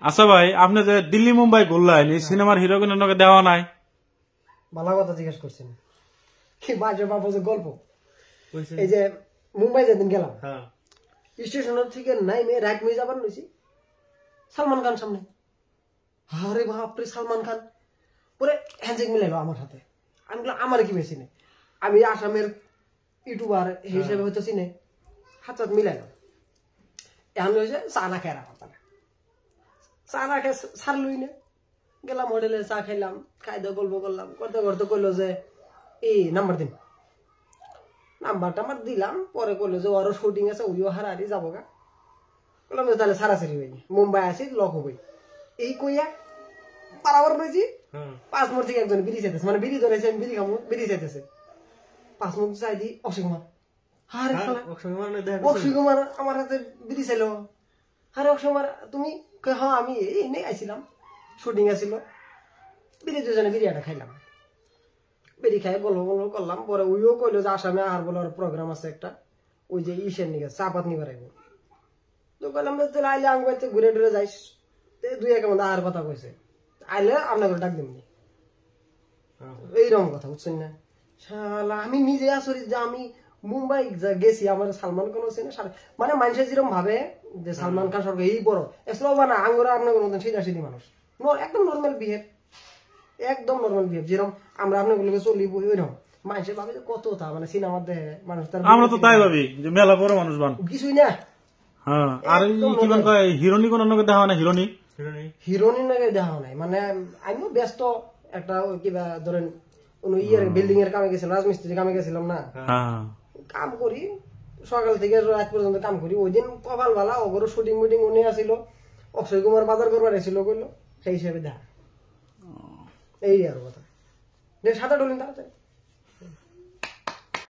আচ্ছা ভাই, আপনি যে দিল্লি মুম্বাই ঘুরলেন, এই সিনেমার হিরো কোন দেওয়া নাই? ভালো কথা জিজ্ঞেস করছেন। কি বাজে বাবু যে গল্প। এই যে মুম্বাই যেদিন গেলাম, স্টেশনের থেকে নাইমে রাইট মিয়ে যাবার নইছি, সালমান খান সামনে। আরে বাপরে, সালমান খান পরে হ্যান্ডশেক মিলাইলো আমার হাতে। আমি বললাম আমার কি বেশি নেই, আমি আসামের ইউটিউবার হিসেবে হয়তো চিনে, হাত মিলাইলো। এখন হয়েছে চা না খেয়ে রাখা, চা না খেয়ে ছাড়লই না। গেলাম হোটেলে, চা খাইলাম, খাই দিয়ে গল্প করলাম, করতে করতে কইলো যে এই নাম্বার দিন। নাম্বারটা আমার দিলাম, পরে কইলো যে ওরও শুটিং আছে, ওইও হারাহারি যাবো গা। বললাম যে তাহলে সারাসারি হই, মুম্বাই আসি লক হবই। এই কইয়া পারাবার পেয়েছি, 5 মিনিট থেকে একজন বিড়ি চাইতেছে, মানে বিড়ি ধরেছে, আমি বিড়ি খাবো, বিড়ি চাইতেছে। 5 মিনিট চাই দিই, অক্ষয় কুমার। আরে অক্ষয় কুমার আমার হাতে বিড়ি চাইলো। আরে অক্ষয় কুমার তুমি? হ্যাঁ আমি এই নেই আইছিলাম, শুটিং আসিল। বিড়ি দুজনে বিরিয়াটা খাইলাম, বিড়ি খাই গল্প গল্প করলাম। পরে ওইও কইলো যে আসামে আহার বলে প্রোগ্রাম আছে একটা, ওই যে ইসের নিকে চাপাত নিবার আইব। তো কইলাম যে আইলে আঙ্গ ঘুরে টুরে যাইস, 2-1 মধ্যে আহার কথা কইছে, আইলে আপনাকে ডাক দিমনি। এইরকম কথা বুঝছেন না? শালা আমি নিজে আসরি যে আমি মুম্বাই গেছি, আমার সালমান খান মানে মানুষের যেরকম ভাবে যে সালমান খান সরকার এই বড় এসলো না, আঙ্গুরা আপনার মতন সিধা মানুষ, একদম নর্মাল বিহেভ, একদম নর্মাল বিহেভ, যেরকম আমরা আপনাগুলোকে চলি ওইরকম মানুষের ভাবে যে কত তা, মানে সিনেমার দেহে মানুষ, আমরা তো তাই ভাবি যে মেলা বড় মানুষ বান কিছুই না। হ্যাঁ, আর কি বান কয় হিরোনি কোন দেখা হয় না, হিরোনি নাকি দেখা নাই। মানে আমিও ব্যস্ত একটা কিবা ধরেন ইয়ের বিল্ডিং এর কামে গেছিলাম, রাজমিস্ত্রি কামে গেছিলাম না, কাম করি সকাল থেকে রাত পর্যন্ত কাম করি। ওই দিন কপাল বালা ওগর শুটিং মুটিং উনি আসিল, অক্ষয় কুমার বাজার করবার এসেছিল কইলো, সেই হিসেবে দেখা। এই আর কথা 7-8 দিন তাড়াতাড়ি